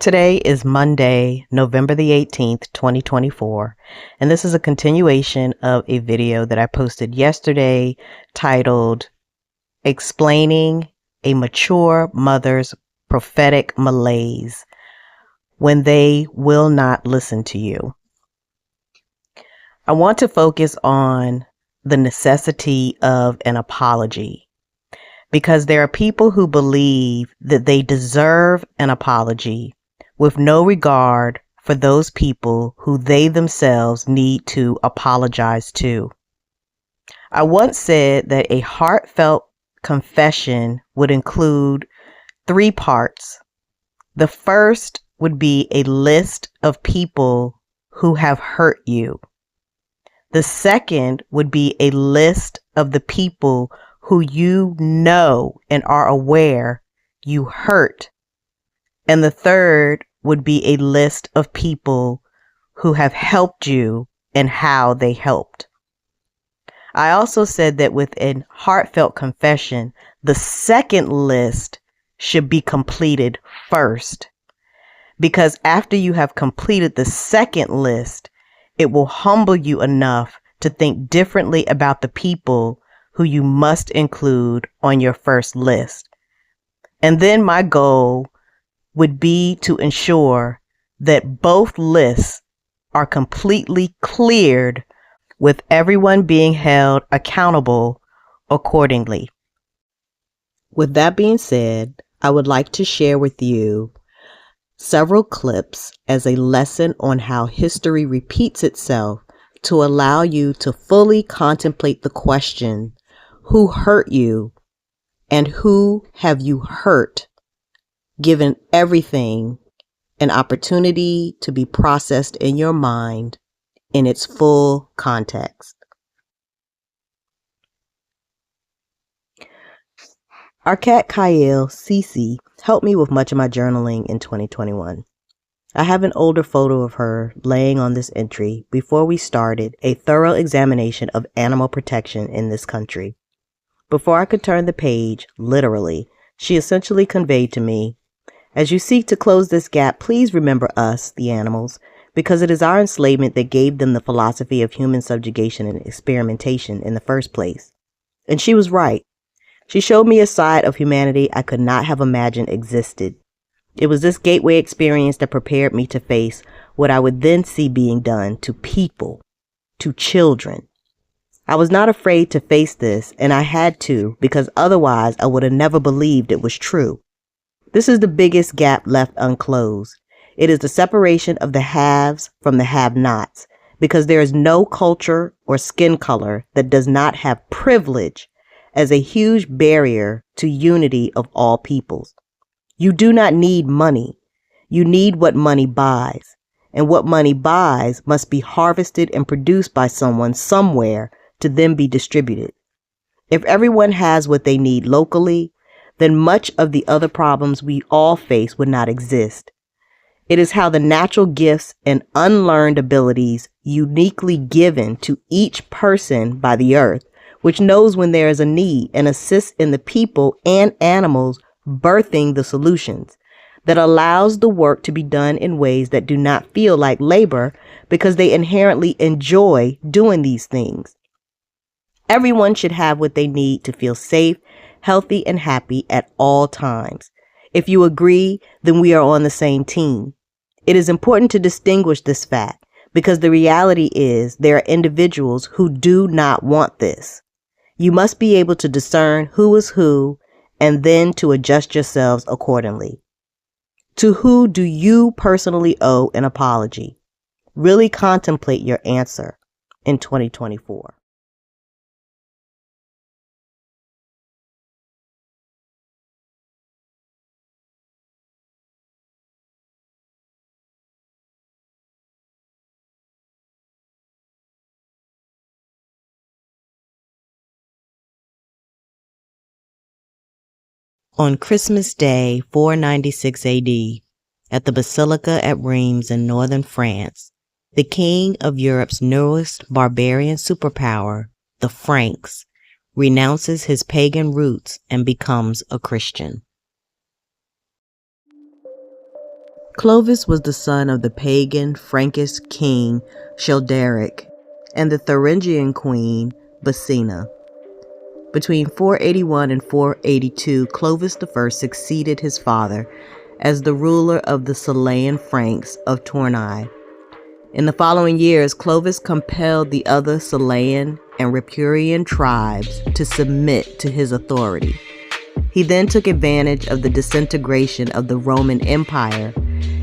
Today is Monday, November the 18th, 2024, and this is a continuation of a video that I posted yesterday titled Explaining a Mature Mother's Prophetic Malaise When They Will Not Listen to You. I want to focus on the necessity of an apology because there are people who believe that they deserve an apology with no regard for those people who they themselves need to apologize to. I once said that a heartfelt confession would include 3 parts. The first would be a list of people who have hurt you. The second would be a list of the people who you know and are aware you hurt. And the third would be a list of people who have helped you and how they helped. I also said that with a heartfelt confession, the second list should be completed first, because after you have completed the second list, it will humble you enough to think differently about the people who you must include on your first list. And then my goal would be to ensure that both lists are completely cleared, with everyone being held accountable accordingly. With that being said, I would like to share with you several clips as a lesson on how history repeats itself to allow you to fully contemplate the question, who hurt you and who have you hurt, given everything an opportunity to be processed in your mind in its full context. Our cat Kyle, Cece, helped me with much of my journaling in 2021. I have an older photo of her laying on this entry before we started a thorough examination of animal protection in this country. Before I could turn the page, literally, she essentially conveyed to me, as you seek to close this gap, please remember us, the animals, because it is our enslavement that gave them the philosophy of human subjugation and experimentation in the first place. And she was right. She showed me a side of humanity I could not have imagined existed. It was this gateway experience that prepared me to face what I would then see being done to people, to children. I was not afraid to face this, and I had to, because otherwise I would have never believed it was true. This is the biggest gap left unclosed. It is the separation of the haves from the have-nots, because there is no culture or skin color that does not have privilege as a huge barrier to unity of all peoples. You do not need money. You need what money buys, and what money buys must be harvested and produced by someone somewhere to then be distributed. If everyone has what they need locally, then much of the other problems we all face would not exist. It is how the natural gifts and unlearned abilities uniquely given to each person by the earth, which knows when there is a need and assists in the people and animals birthing the solutions, that allows the work to be done in ways that do not feel like labor because they inherently enjoy doing these things. Everyone should have what they need to feel safe, healthy, and happy at all times. If you agree, then we are on the same team. It is important to distinguish this fact because the reality is there are individuals who do not want this. You must be able to discern who is who and then to adjust yourselves accordingly. To who do you personally owe an apology? Really contemplate your answer in 2024. On Christmas Day, 496 AD, at the Basilica at Reims in northern France, the king of Europe's newest barbarian superpower, the Franks, renounces his pagan roots and becomes a Christian. Clovis was the son of the pagan Frankish king Childeric and the Thuringian queen Basina. Between 481 and 482, Clovis I succeeded his father as the ruler of the Salayan Franks of Tournai. In the following years, Clovis compelled the other Salayan and Ripuarian tribes to submit to his authority. He then took advantage of the disintegration of the Roman Empire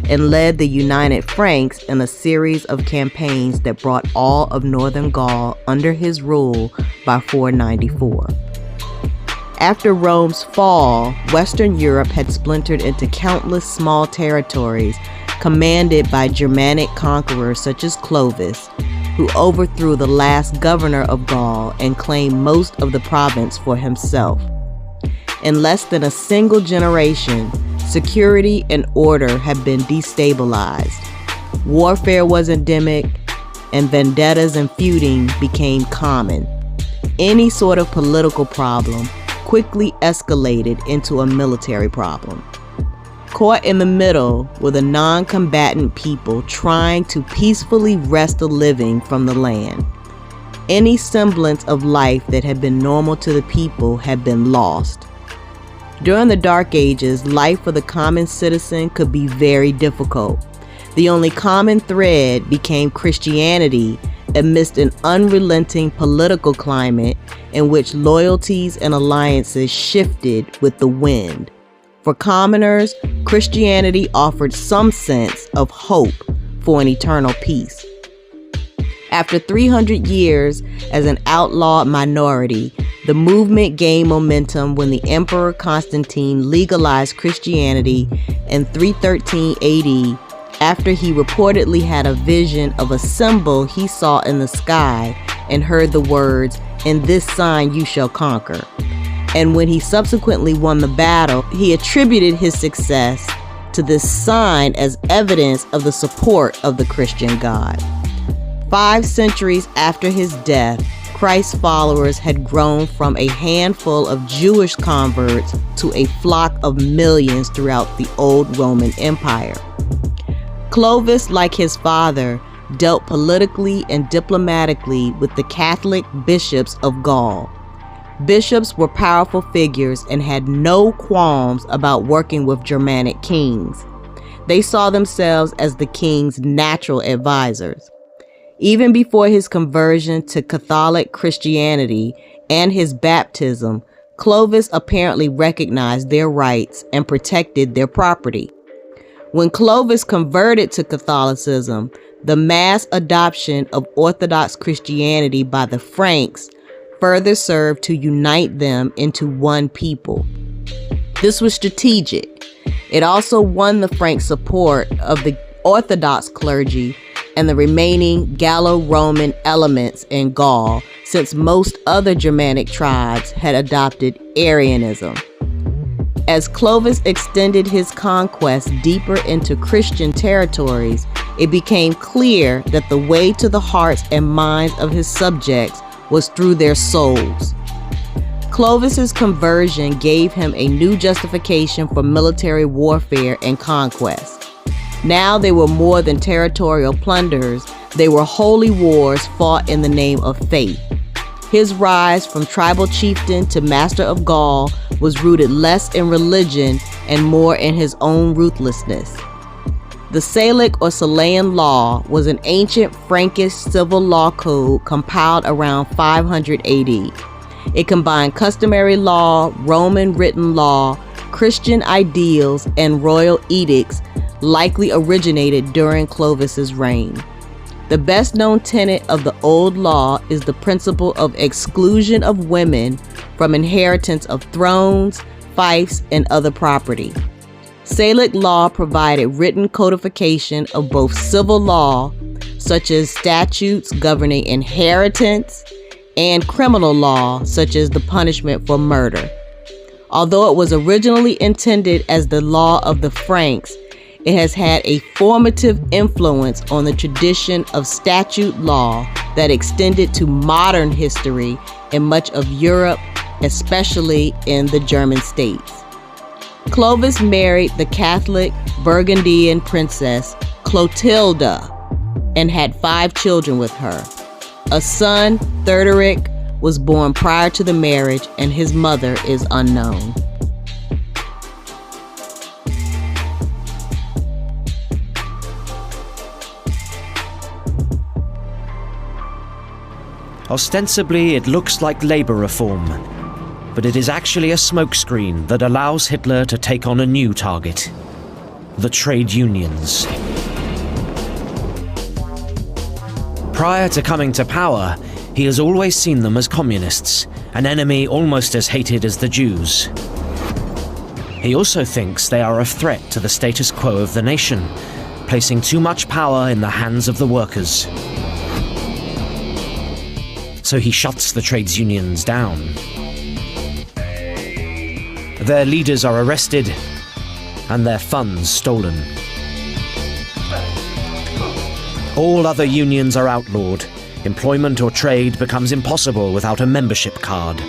and led the United Franks in a series of campaigns that brought all of northern Gaul under his rule by 494. After Rome's fall, Western Europe had splintered into countless small territories commanded by Germanic conquerors such as Clovis, who overthrew the last governor of Gaul and claimed most of the province for himself. In less than a single generation, security and order had been destabilized. Warfare was endemic, and vendettas and feuding became common. Any sort of political problem quickly escalated into a military problem. Caught in the middle were the non-combatant people trying to peacefully wrest a living from the land. Any semblance of life that had been normal to the people had been lost. During the Dark Ages, life for the common citizen could be very difficult. The only common thread became Christianity amidst an unrelenting political climate in which loyalties and alliances shifted with the wind. For commoners, Christianity offered some sense of hope for an eternal peace. After 300 years as an outlawed minority, the movement gained momentum when the Emperor Constantine legalized Christianity in 313 AD after he reportedly had a vision of a symbol he saw in the sky and heard the words, "In this sign you shall conquer." And when he subsequently won the battle, he attributed his success to this sign as evidence of the support of the Christian God. 5 centuries after his death, Christ's followers had grown from a handful of Jewish converts to a flock of millions throughout the old Roman Empire. Clovis, like his father, dealt politically and diplomatically with the Catholic bishops of Gaul. Bishops were powerful figures and had no qualms about working with Germanic kings. They saw themselves as the king's natural advisors. Even before his conversion to Catholic Christianity and his baptism, Clovis apparently recognized their rights and protected their property. When Clovis converted to Catholicism, the mass adoption of Orthodox Christianity by the Franks further served to unite them into one people. This was strategic. It also won the Frank support of the Orthodox clergy and the remaining Gallo-Roman elements in Gaul, since most other Germanic tribes had adopted Arianism. As Clovis extended his conquest deeper into Christian territories, it became clear that the way to the hearts and minds of his subjects was through their souls. Clovis's conversion gave him a new justification for military warfare and conquest. Now they were more than territorial plunders, they were holy wars fought in the name of faith. His rise from tribal chieftain to master of Gaul was rooted less in religion and more in his own ruthlessness. The Salic or Salayan law was an ancient Frankish civil law code compiled around 500 AD. It combined customary law, Roman written law, Christian ideals, and royal edicts likely originated during Clovis's reign. The best known tenet of the old law is the principle of exclusion of women from inheritance of thrones, fiefs, and other property. Salic law provided written codification of both civil law, such as statutes governing inheritance, and criminal law, such as the punishment for murder. Although it was originally intended as the law of the Franks, it has had a formative influence on the tradition of statute law that extended to modern history in much of Europe, especially in the German states. Clovis married the Catholic Burgundian princess Clotilda and had 5 children with her. A son, Theodoric, was born prior to the marriage, and his mother is unknown. Ostensibly, it looks like labor reform, but it is actually a smokescreen that allows Hitler to take on a new target: the trade unions. Prior to coming to power, he has always seen them as communists, an enemy almost as hated as the Jews. He also thinks they are a threat to the status quo of the nation, placing too much power in the hands of the workers. So he shuts the trades unions down. Their leaders are arrested and their funds stolen. All other unions are outlawed. Employment or trade becomes impossible without a membership card.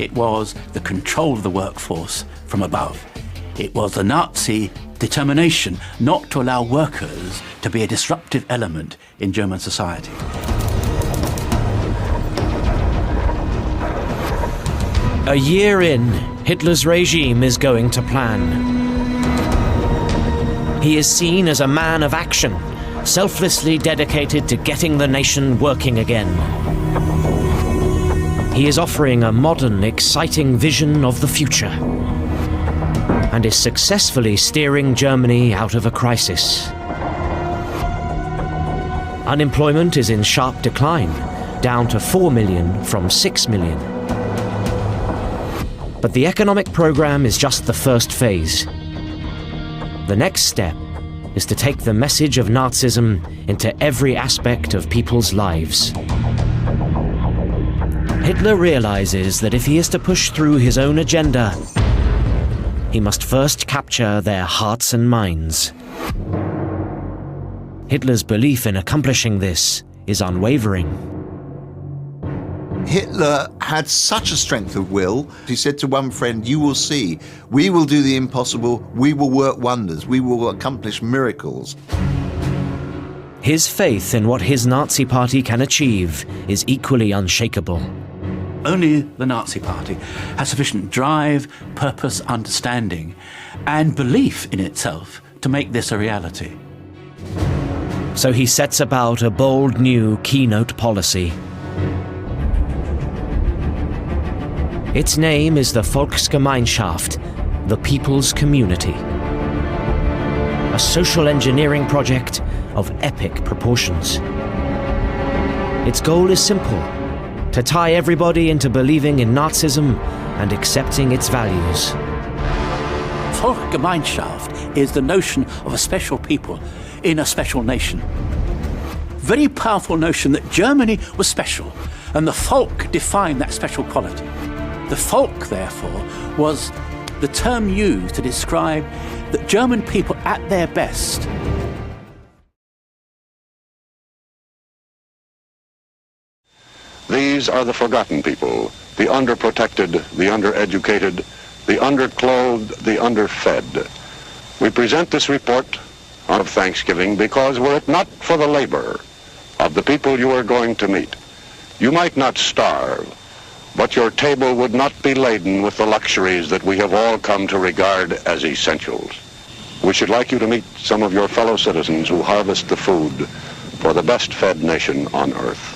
It was the control of the workforce from above. It was the Nazi determination not to allow workers to be a disruptive element in German society. A year in, Hitler's regime is going to plan. He is seen as a man of action, selflessly dedicated to getting the nation working again. He is offering a modern, exciting vision of the future, and is successfully steering Germany out of a crisis. Unemployment is in sharp decline, down to 4 million from 6 million. But the economic program is just the first phase. The next step is to take the message of Nazism into every aspect of people's lives. Hitler realizes that if he is to push through his own agenda, he must first capture their hearts and minds. Hitler's belief in accomplishing this is unwavering. Hitler had such a strength of will. He said to one friend, "You will see, we will do the impossible, we will work wonders, we will accomplish miracles." His faith in what his Nazi party can achieve is equally unshakable. Only the Nazi party has sufficient drive, purpose, understanding, and belief in itself to make this a reality. So he sets about a bold new keynote policy. Its name is the Volksgemeinschaft, the People's Community. A social engineering project of epic proportions. Its goal is simple: to tie everybody into believing in Nazism and accepting its values. Volksgemeinschaft is the notion of a special people in a special nation. Very powerful notion that Germany was special, and the Volk defined that special quality. The Volk, therefore, was the term used to describe the German people at their best. These are the forgotten people, the underprotected, the undereducated, the underclothed, the underfed. We present this report of Thanksgiving because were it not for the labor of the people you are going to meet, you might not starve, but your table would not be laden with the luxuries that we have all come to regard as essentials. We should like you to meet some of your fellow citizens who harvest the food for the best fed nation on earth.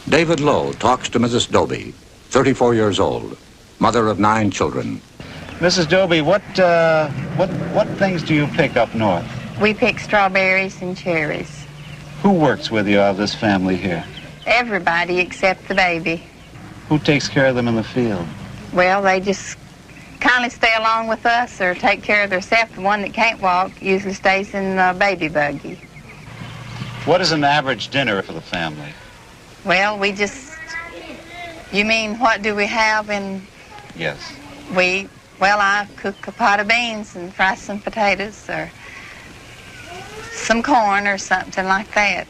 David Lowe talks to Mrs. Doby, 34 years old, mother of 9 children. Mrs. Doby, what things do you pick up north? We pick strawberries and cherries. Who works with you out of this family here? Everybody except the baby. Who takes care of them in the field? Well, they just kindly stay along with us or take care of themselves. The one that can't walk usually stays in the baby buggy. What is an average dinner for the family? Well, you mean what do we have in? Yes. I cook a pot of beans and fry some potatoes or some corn or something like that.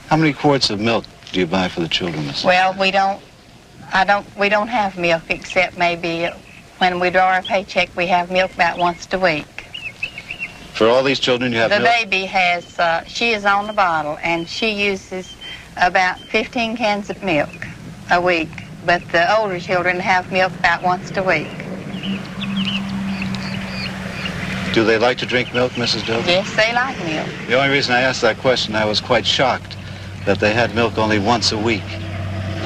How many quarts of milk do you buy for the children, Miss? Well, we don't We don't have milk except maybe when we draw our paycheck, we have milk about once a week. For all these children, you have The milk? baby has, she is on the bottle, and she uses about 15 cans of milk a week. But the older children have milk about once a week. Do they like to drink milk, Mrs. Doby? Yes, they like milk. The only reason I asked that question, I was quite shocked that they had milk only once a week.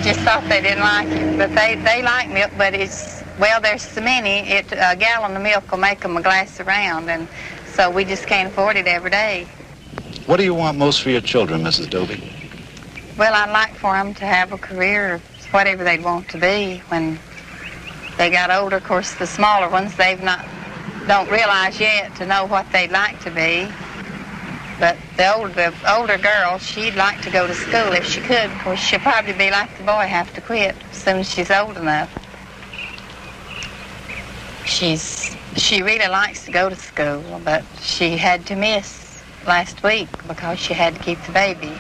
Just thought they didn't like it, but they like milk, but it's, well, there's so many, a gallon of milk will make them a glass around, and so we just can't afford it every day. What do you want most for your children, Mrs. Doby? Well, I'd like for them to have a career, whatever they'd want to be when they got older. Of course, the smaller ones, don't realize yet to know what they'd like to be. But the older girl, she'd like to go to school if she could. Of course, she'll probably be like the boy, have to quit as soon as she's old enough. She really likes to go to school, but she had to miss last week because she had to keep the baby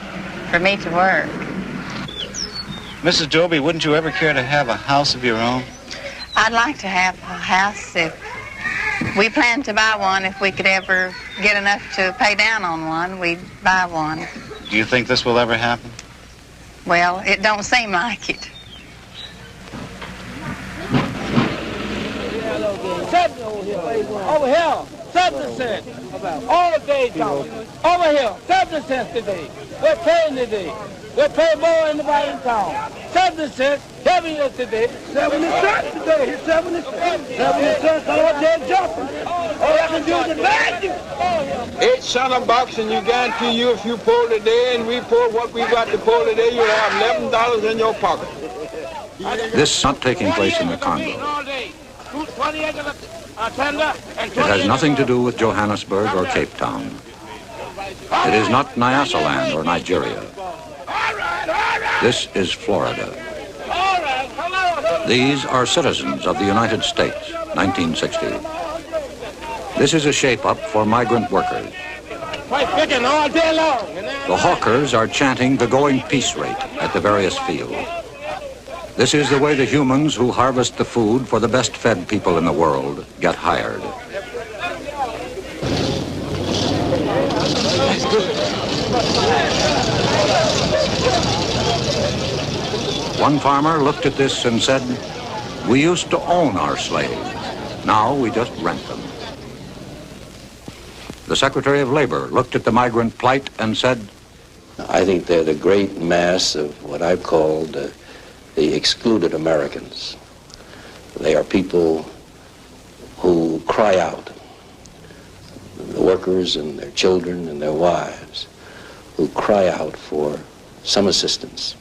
for me to work. Mrs. Doby, wouldn't you ever care to have a house of your own? I'd like to have a house. If we plan to buy one, if we could ever get enough to pay down on one, we'd buy one. Do you think this will ever happen? Well, it don't seem like it. Over here, 70 cents. All the day talking. Over here, 70 cents today. We're paying today. We're paying more than anybody in town. 70 cents, 7 years today. 70 cents today. 70 cents. 70 cents all day jumping. All I can do is advise you. 8 cents a box, and you guarantee you if you pull today and we pull what we got to pull today, you'll have $11 in your pocket. This is not taking place in the Congo. It has nothing to do with Johannesburg or Cape Town. It is not Nyasaland or Nigeria. This is Florida. These are citizens of the United States, 1960. This is a shape-up for migrant workers. The hawkers are chanting the going peace rate at the various fields. This is the way the humans who harvest the food for the best-fed people in the world get hired. One farmer looked at this and said, "We used to own our slaves. Now we just rent them." The Secretary of Labor looked at the migrant plight and said, I think they're the great mass of what I've called the excluded Americans. They are people who cry out, the workers and their children and their wives, who cry out for some assistance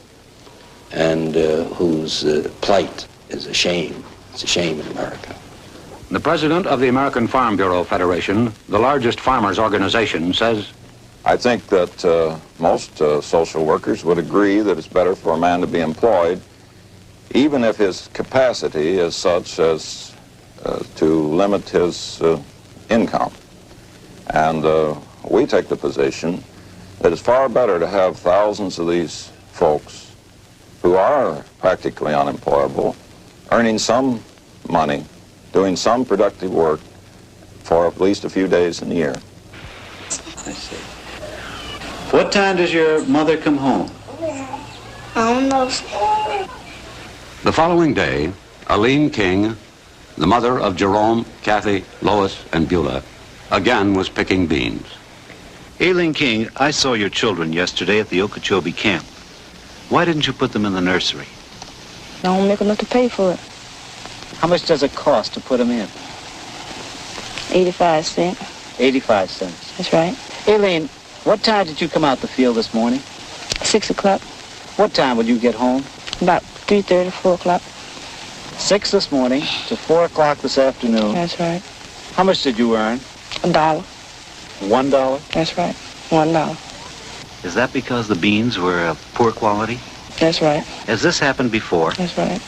and whose plight is a shame. It's a shame in America. The president of the American Farm Bureau Federation, the largest farmers organization, says, I think that most social workers would agree that it's better for a man to be employed, even if his capacity is such as to limit his income. And we take the position that it's far better to have thousands of these folks who are practically unemployable, earning some money, doing some productive work for at least a few days in the year. I see. What time does your mother come home? I don't know. the following day, Aline King, the mother of Jerome, Kathy, Lois, and Beulah, again was picking beans. Aileen King, I saw your children yesterday at the Okeechobee camp. Why didn't you put them in the nursery? I don't make enough to pay for it. How much does it cost to put them in? 85 cents. 85 cents. That's right. Aileen, what time did you come out the field this morning? 6 o'clock. What time would you get home? About 3:30, 4 o'clock. 6 this morning to 4 o'clock this afternoon. That's right. How much did you earn? $1. $1? That's right. $1. Is that because the beans were of poor quality? That's right. Has this happened before? That's right.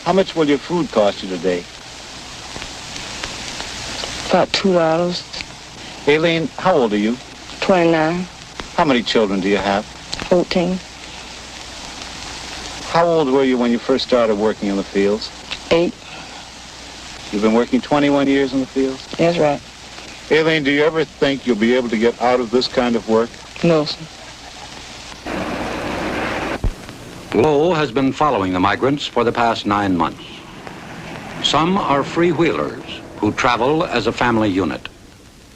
How much will your food cost you today? About $2. Aileen, how old are you? 29. How many children do you have? 14. How old were you when you first started working in the fields? 8. You've been working 21 years in the fields? That's right. Aileen, do you ever think you'll be able to get out of this kind of work? No, sir. Lowe has been following the migrants for the past 9 months. Some are freewheelers who travel as a family unit.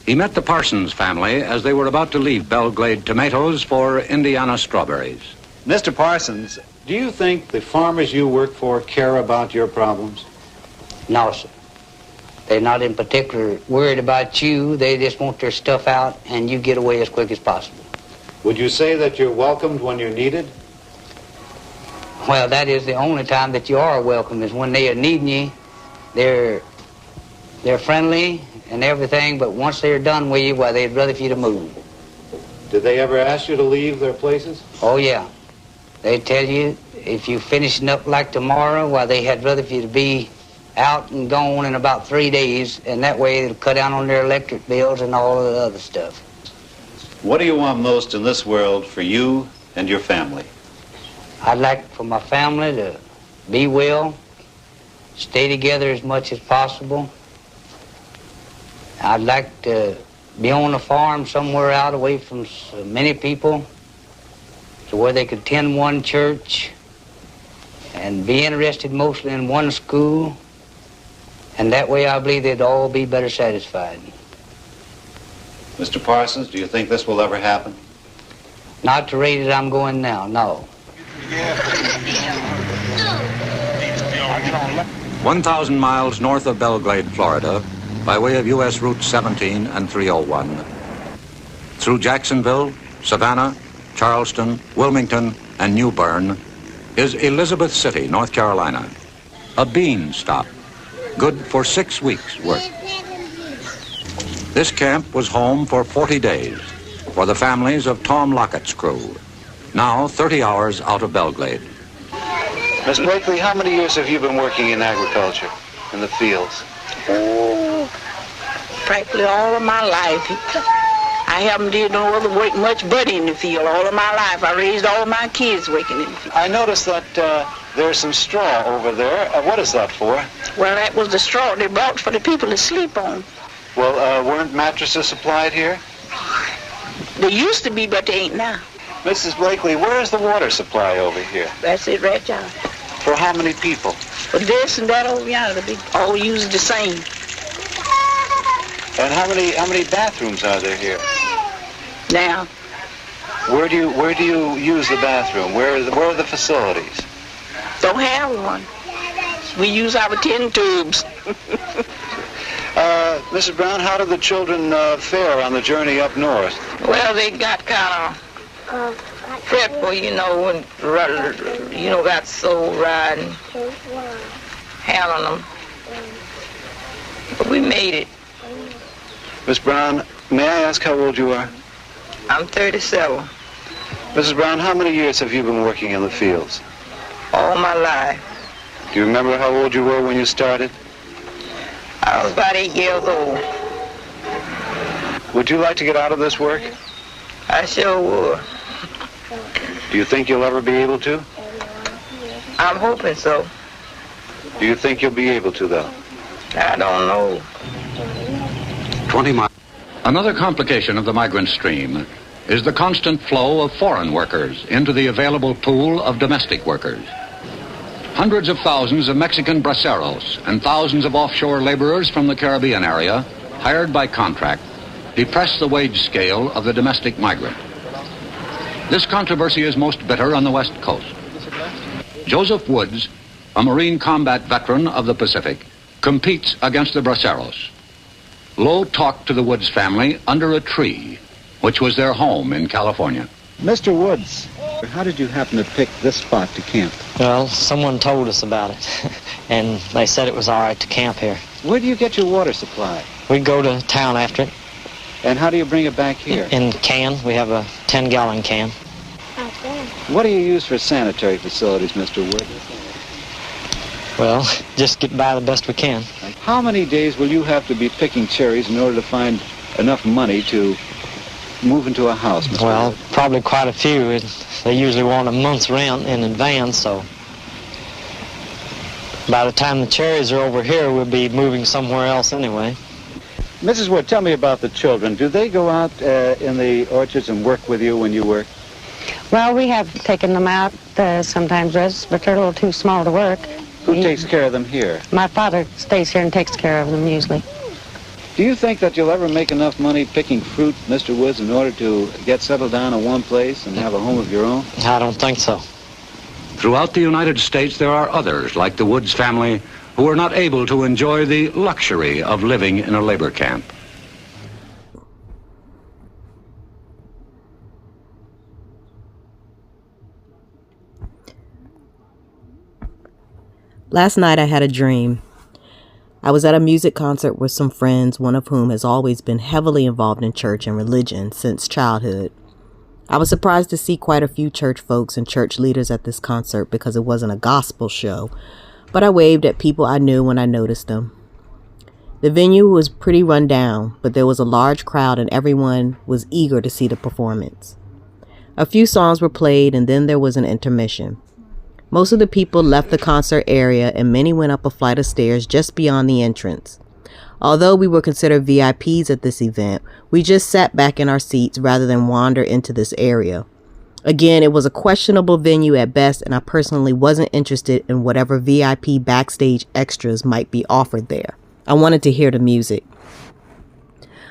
He met the Parsons family as they were about to leave Belgrade tomatoes for Indiana strawberries. Mr. Parsons, do you think the farmers you work for care about your problems? No, sir. They're not in particular worried about you. They just want their stuff out and you get away as quick as possible. Would you say that you're welcomed when you're needed? Well, that is the only time that you are welcome, is when they are needing you. They're friendly and everything, but once they're done with you, well, they'd rather for you to move. Did they ever ask you to leave their places? Oh, yeah. They tell you if you finishing up like tomorrow, well, they had rather for you to be out and gone in about 3 days, and that way it'll cut down on their electric bills and all of the other stuff. What do you want most in this world for you and your family? I'd like for my family to be well, stay together as much as possible. I'd like to be on a farm somewhere out away from so many people, to where they could attend one church and be interested mostly in one school, and that way I believe they'd all be better satisfied. Mr. Parsons, do you think this will ever happen? Not the rate that I'm going now, no. 1,000 miles north of Belgrade, Florida, by way of U.S. Route 17 and 301. Through Jacksonville, Savannah, Charleston, Wilmington, and New Bern is Elizabeth City, North Carolina. A bean stop, good for 6 weeks' work. This camp was home for 40 days for the families of Tom Lockett's crew, now 30 hours out of Belgrade. Miss Blakely, how many years have you been working in agriculture, in the fields? Oh, practically all of my life. I haven't did no other work much but in the field all of my life. I raised all my kids working in the field. I noticed that there's some straw over there. What is that for? Well, that was the straw they brought for the people to sleep on. Well, weren't mattresses supplied here? They used to be, but they ain't now. Mrs. Blakely, where is the water supply over here? That's it right there. For how many people? But this and that over yonder, they all use the same. And how many bathrooms are there here? Now. Where do you use the bathroom? Where are the facilities? Don't have one. We use our tin tubes. Mrs. Brown, how did the children fare on the journey up north? Well, they got kind of fretful, you know, and got so riding, handling them. But we made it. Miss Brown, may I ask how old you are? I'm 37. Mrs. Brown, how many years have you been working in the fields? All my life. Do you remember how old you were when you started? I was about 8 years old. Would you like to get out of this work? I sure would. Do you think you'll ever be able to? I'm hoping so. Do you think you'll be able to, though? I don't know. 20 miles. Another complication of the migrant stream is the constant flow of foreign workers into the available pool of domestic workers. Hundreds of thousands of Mexican braceros and thousands of offshore laborers from the Caribbean area, hired by contract, depress the wage scale of the domestic migrant. This controversy is most bitter on the West Coast. Joseph Woods, a Marine combat veteran of the Pacific, competes against the braceros. Lowe talked to the Woods family under a tree, which was their home in California. Mr. Woods, how did you happen to pick this spot to camp? Well, someone told us about it, and they said it was all right to camp here. Where do you get your water supply? We go to town after it. And how do you bring it back here? In can. We have a 10-gallon can. What do you use for sanitary facilities, Mr. Wood? Well, just get by the best we can. How many days will you have to be picking cherries in order to find enough money to move into a house, Mr. Well, Wood? probably quite a few. They usually want a month's rent in advance, so By the time the cherries are over here, we'll be moving somewhere else anyway. Mrs. Wood, tell me about the children. Do they go out in the orchards and work with you when you work? Well, we have taken them out sometimes, but they're a little too small to work. Who takes care of them here? My father stays here and takes care of them usually. Do you think that you'll ever make enough money picking fruit, Mr. Woods, in order to get settled down in one place and have a home of your own? I don't think so. Throughout the United States, there are others, like the Woods family, who are not able to enjoy the luxury of living in a labor camp. Last night I had a dream. I was at a music concert with some friends, one of whom has always been heavily involved in church and religion since childhood. I was surprised to see quite a few church folks and church leaders at this concert because it wasn't a gospel show, but I waved at people I knew when I noticed them. The venue was pretty run down, but there was a large crowd and everyone was eager to see the performance. A few songs were played and then there was an intermission. Most of the people left the concert area and many went up a flight of stairs just beyond the entrance. Although we were considered VIPs at this event, we just sat back in our seats rather than wander into this area. Again, it was a questionable venue at best, and I personally wasn't interested in whatever VIP backstage extras might be offered there. I wanted to hear the music.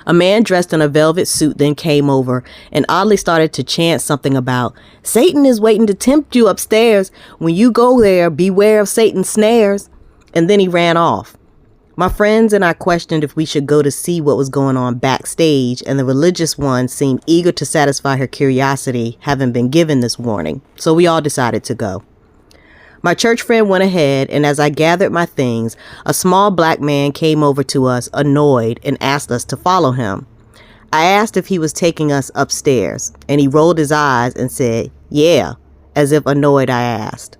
A man dressed in a velvet suit then came over and oddly started to chant something about, "Satan is waiting to tempt you upstairs. When you go there, beware of Satan's snares." And then he ran off. My friends and I questioned if we should go to see what was going on backstage, and the religious one seemed eager to satisfy her curiosity, having been given this warning, so we all decided to go. My church friend went ahead, and as I gathered my things, a small black man came over to us, annoyed, and asked us to follow him. I asked if he was taking us upstairs, and he rolled his eyes and said, "Yeah," as if annoyed I asked.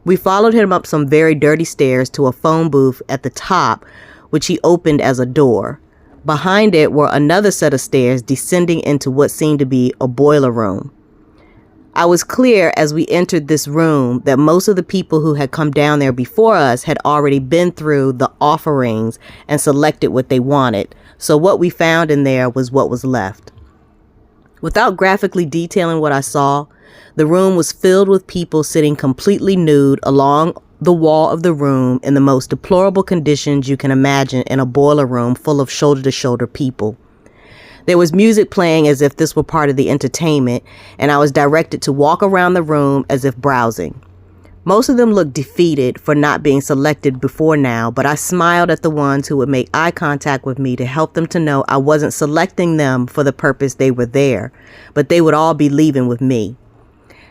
We followed him up some very dirty stairs to a phone booth at the top, which he opened as a door. Behind it were another set of stairs descending into what seemed to be a boiler room. I was clear as we entered this room that most of the people who had come down there before us had already been through the offerings and selected what they wanted, so what we found in there was what was left. Without graphically detailing what I saw, the room was filled with people sitting completely nude along the wall of the room in the most deplorable conditions you can imagine in a boiler room full of shoulder-to-shoulder people. There was music playing as if this were part of the entertainment, and I was directed to walk around the room as if browsing. Most of them looked defeated for not being selected before now, but I smiled at the ones who would make eye contact with me to help them to know I wasn't selecting them for the purpose they were there, but they would all be leaving with me.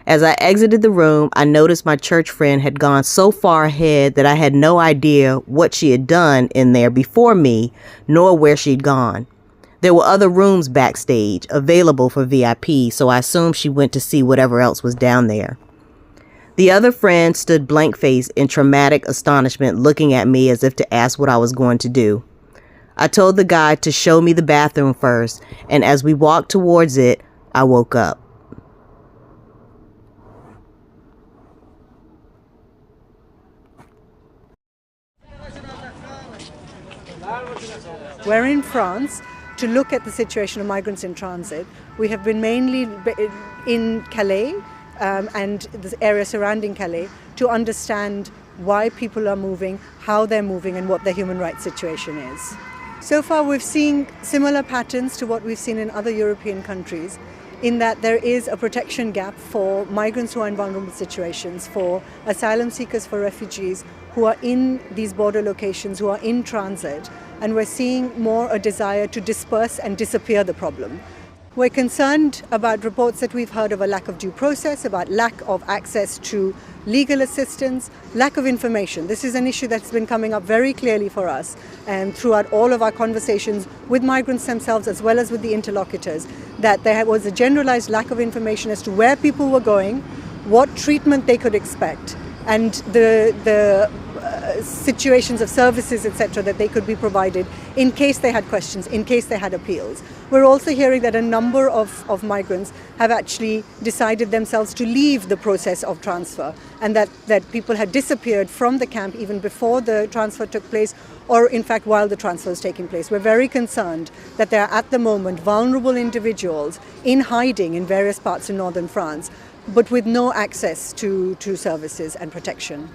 As I exited the room, I noticed my church friend had gone so far ahead that I had no idea what she had done in there before me, nor where she'd gone. There were other rooms backstage available for VIP, so I assumed she went to see whatever else was down there. The other friend stood blank-faced in traumatic astonishment, looking at me as if to ask what I was going to do. I told the guy to show me the bathroom first, and as we walked towards it, I woke up. We're in France to look at the situation of migrants in transit. We have been mainly in Calais and the area surrounding Calais to understand why people are moving, how they're moving, and what their human rights situation is. So far we've seen similar patterns to what we've seen in other European countries, in that there is a protection gap for migrants who are in vulnerable situations, for asylum seekers, for refugees who are in these border locations, who are in transit, and we're seeing more a desire to disperse and disappear the problem. We're concerned about reports that we've heard of a lack of due process, about lack of access to legal assistance, lack of information. This is an issue that's been coming up very clearly for us and throughout all of our conversations with migrants themselves as well as with the interlocutors, that there was a generalized lack of information as to where people were going, what treatment they could expect, and the situations of services, etc., that they could be provided in case they had questions, in case they had appeals. We're also hearing that a number of migrants have actually decided themselves to leave the process of transfer, and that people had disappeared from the camp even before the transfer took place, or in fact while the transfer is taking place. We're very concerned that there are at the moment vulnerable individuals in hiding in various parts of northern France, but with no access to services and protection.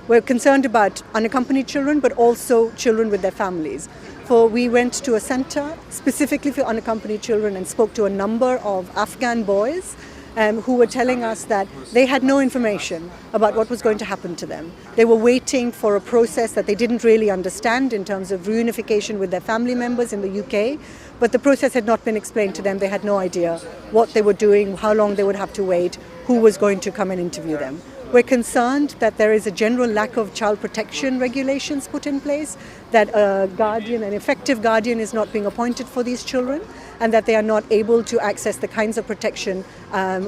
We're concerned about unaccompanied children, but also children with their families. For we went to a center specifically for unaccompanied children and spoke to a number of Afghan boys who were telling us that they had no information about what was going to happen to them. They were waiting for a process that they didn't really understand in terms of reunification with their family members in the UK, but the process had not been explained to them. They had no idea what they were doing, how long they would have to wait, who was going to come and interview them. We're concerned that there is a general lack of child protection regulations put in place, that a guardian, an effective guardian, is not being appointed for these children, and that they are not able to access the kinds of protection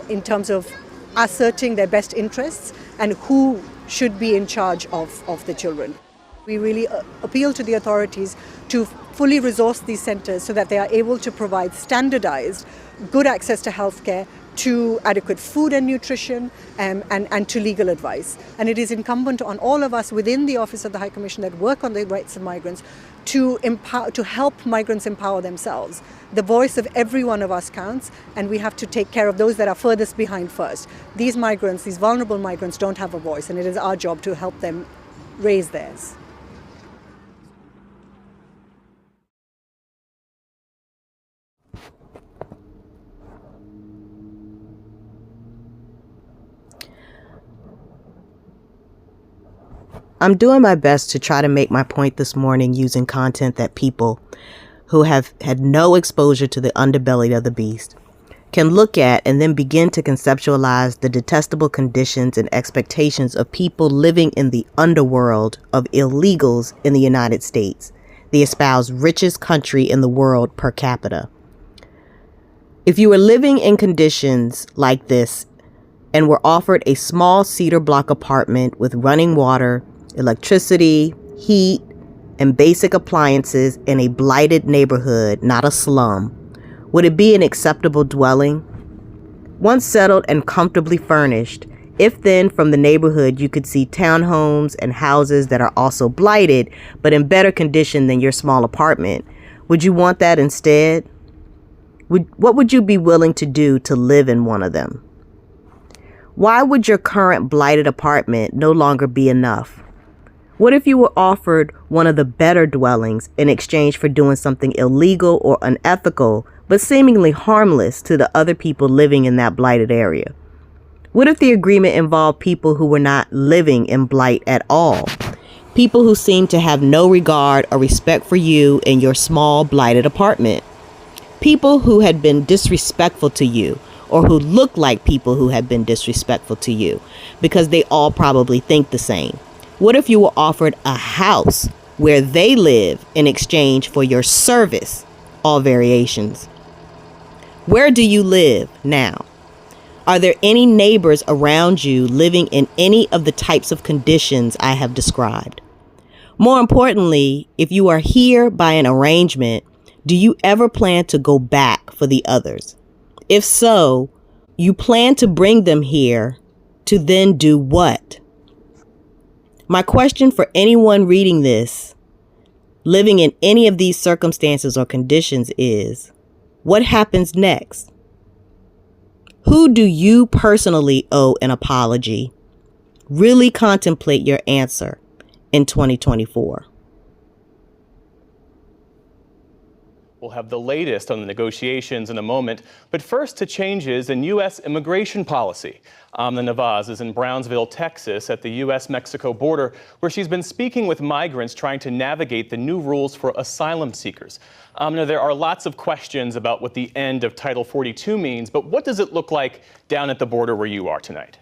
in terms of asserting their best interests and who should be in charge of the children. We really appeal to the authorities to fully resource these centres so that they are able to provide standardised, good access to healthcare, to adequate food and nutrition, and to legal advice. And it is incumbent on all of us within the Office of the High Commission that work on the rights of migrants to help migrants empower themselves. The voice of every one of us counts, and we have to take care of those that are furthest behind first. These migrants, these vulnerable migrants, don't have a voice, and it is our job to help them raise theirs. I'm doing my best to try to make my point this morning using content that people who have had no exposure to the underbelly of the beast can look at and then begin to conceptualize the detestable conditions and expectations of people living in the underworld of illegals in the United States, the espoused richest country in the world per capita. If you were living in conditions like this and were offered a small cedar block apartment with running water, electricity, heat, and basic appliances in a blighted neighborhood, not a slum, would it be an acceptable dwelling? Once settled and comfortably furnished, if then from the neighborhood you could see townhomes and houses that are also blighted, but in better condition than your small apartment, would you want that instead? What would you be willing to do to live in one of them? Why would your current blighted apartment no longer be enough? What if you were offered one of the better dwellings in exchange for doing something illegal or unethical, but seemingly harmless to the other people living in that blighted area? What if the agreement involved people who were not living in blight at all? People who seemed to have no regard or respect for you in your small blighted apartment? People who had been disrespectful to you, or who look like people who have been disrespectful to you, because they all probably think the same. What if you were offered a house where they live in exchange for your service, all variations? Where do you live now? Are there any neighbors around you living in any of the types of conditions I have described? More importantly, if you are here by an arrangement, do you ever plan to go back for the others? If so, you plan to bring them here to then do what? My question for anyone reading this, living in any of these circumstances or conditions is, what happens next? Who do you personally owe an apology? Really contemplate your answer in 2024. We'll have the latest on the negotiations in a moment, but first to changes in U.S. immigration policy. Amna Nawaz is in Brownsville, Texas, at the U.S.-Mexico border, where she's been speaking with migrants trying to navigate the new rules for asylum seekers. Amna, there are lots of questions about what the end of Title 42 means, but what does it look like down at the border where you are tonight?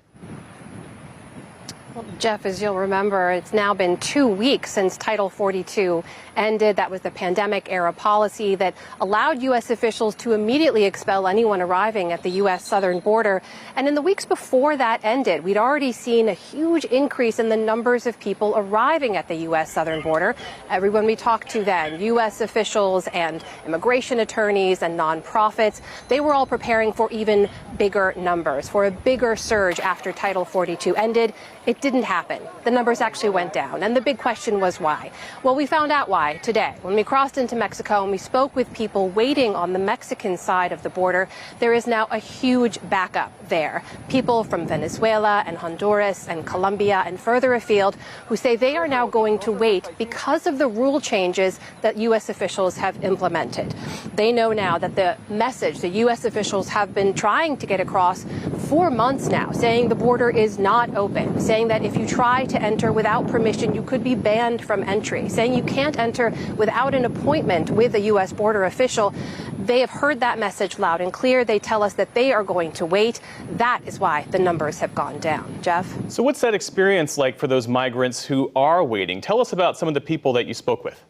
Jeff, as you'll remember, it's now been 2 weeks since Title 42 ended. That was the pandemic-era policy that allowed U.S. officials to immediately expel anyone arriving at the U.S. southern border. And in the weeks before that ended, we'd already seen a huge increase in the numbers of people arriving at the U.S. southern border. Everyone we talked to then, U.S. officials and immigration attorneys and nonprofits, they were all preparing for even bigger numbers, for a bigger surge after Title 42 ended. It didn't happen. The numbers actually went down. And the big question was why? Well, we found out why today. When we crossed into Mexico and we spoke with people waiting on the Mexican side of the border, there is now a huge backup there. People from Venezuela and Honduras and Colombia and further afield who say they are now going to wait because of the rule changes that U.S. officials have implemented. They know now that the message the U.S. officials have been trying to get across for months now, saying the border is not open, saying that if you try to enter without permission, you could be banned from entry, saying you can't enter without an appointment with a U.S. border official. They have heard that message loud and clear. They tell us that they are going to wait. That is why the numbers have gone down. Jeff? So what's that experience like for those migrants who are waiting? Tell us about some of the people that you spoke with.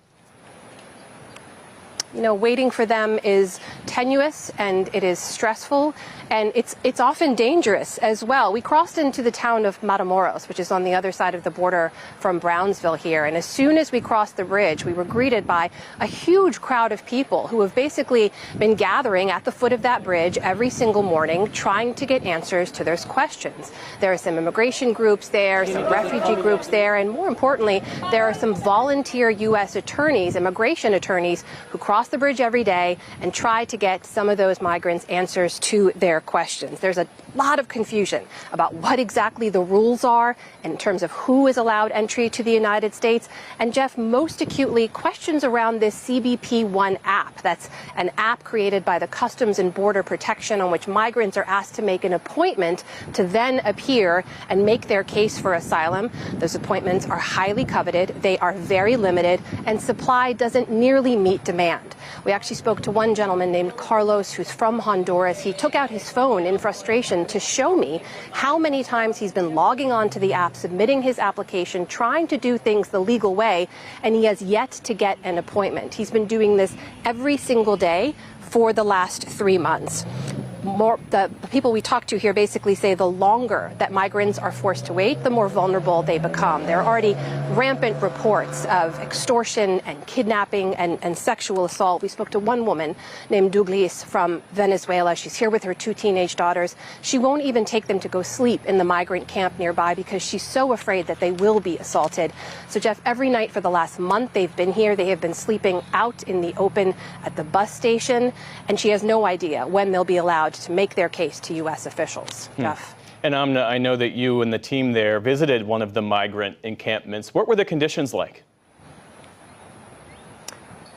You know, waiting for them is tenuous and it is stressful and it's often dangerous as well. We crossed into the town of Matamoros, which is on the other side of the border from Brownsville here. And as soon as we crossed the bridge, we were greeted by a huge crowd of people who have basically been gathering at the foot of that bridge every single morning, trying to get answers to their questions. There are some immigration groups there, some refugee groups there, and more importantly, there are some volunteer U.S. attorneys, immigration attorneys, who cross the bridge every day and try to get some of those migrants answers to their questions. There's a lot of confusion about what exactly the rules are in terms of who is allowed entry to the United States. And Jeff, most acutely, questions around this CBP One app. That's an app created by the Customs and Border Protection on which migrants are asked to make an appointment to then appear and make their case for asylum. Those appointments are highly coveted. They are very limited, and supply doesn't nearly meet demand. We actually spoke to one gentleman named Carlos, who's from Honduras. He took out his phone in frustration to show me how many times he's been logging on to the app, submitting his application, trying to do things the legal way, and he has yet to get an appointment. He's been doing this every single day for the last 3 months. The people we talk to here basically say the longer that migrants are forced to wait, the more vulnerable they become. There are already rampant reports of extortion and kidnapping and sexual assault. We spoke to one woman named Douglas from Venezuela. She's here with her 2 teenage daughters. She won't even take them to go sleep in the migrant camp nearby because she's so afraid that they will be assaulted. So, Jeff, every night for the last month they've been here, they have been sleeping out in the open at the bus station, and she has no idea when they'll be allowed to make their case to U.S. officials. Jeff? And Amna, I know that you and the team there visited one of the migrant encampments. What were the conditions like?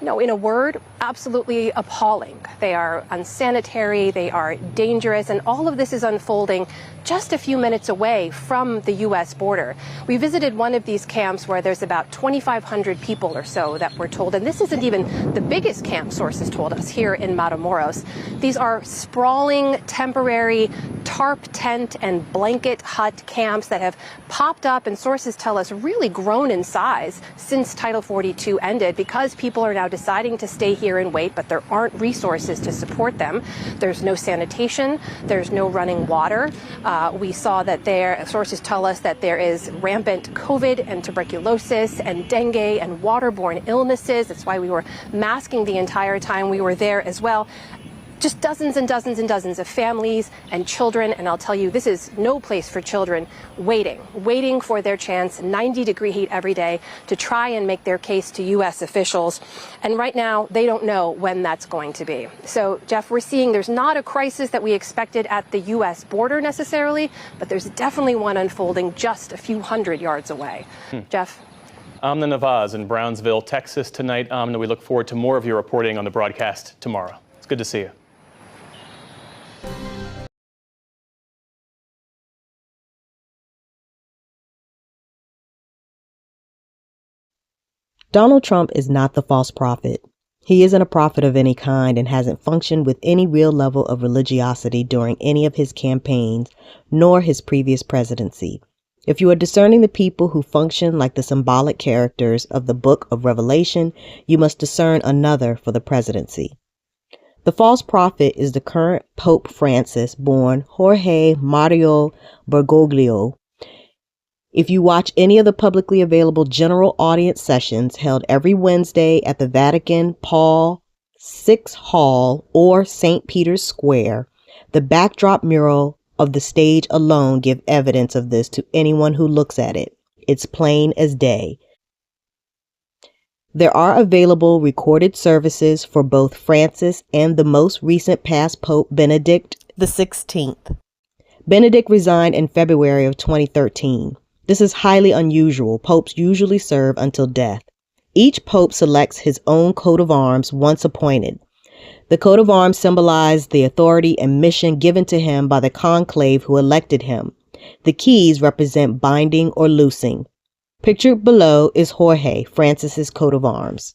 No, in a word, absolutely appalling. They are unsanitary, they are dangerous, and all of this is unfolding just a few minutes away from the U.S. border. We visited one of these camps where there's about 2,500 people or so that we're told, and this isn't even the biggest camp, sources told us, here in Matamoros. These are sprawling, temporary tarp tent and blanket hut camps that have popped up, and sources tell us really grown in size since Title 42 ended because people are now deciding to stay here and wait, but there aren't resources to support them. There's no sanitation, there's no running water. We saw that sources tell us that there is rampant COVID and tuberculosis and dengue and waterborne illnesses. That's why we were masking the entire time we were there as well. Just dozens and dozens and dozens of families and children, and I'll tell you, this is no place for children waiting for their chance, 90-degree heat every day, to try and make their case to U.S. officials. And right now, they don't know when that's going to be. So, Jeff, we're seeing there's not a crisis that we expected at the U.S. border necessarily, but there's definitely one unfolding just a few hundred yards away. Jeff? Amna Navaz in Brownsville, Texas tonight. Amna, we look forward to more of your reporting on the broadcast tomorrow. It's good to see you. Donald Trump is not the false prophet. He isn't a prophet of any kind and hasn't functioned with any real level of religiosity during any of his campaigns, nor his previous presidency. If you are discerning the people who function like the symbolic characters of the book of Revelation, you must discern another for the presidency. The false prophet is the current Pope Francis, born Jorge Mario Bergoglio. If you watch any of the publicly available general audience sessions held every Wednesday at the Vatican, Paul VI Hall, or St. Peter's Square, the backdrop mural of the stage alone give evidence of this to anyone who looks at it. It's plain as day. There are available recorded services for both Francis and the most recent past Pope Benedict XVI. Benedict resigned in February of 2013. This is highly unusual. Popes usually serve until death. Each pope selects his own coat of arms once appointed. The coat of arms symbolized the authority and mission given to him by the conclave who elected him. The keys represent binding or loosing. Pictured below is Jorge, Francis's coat of arms.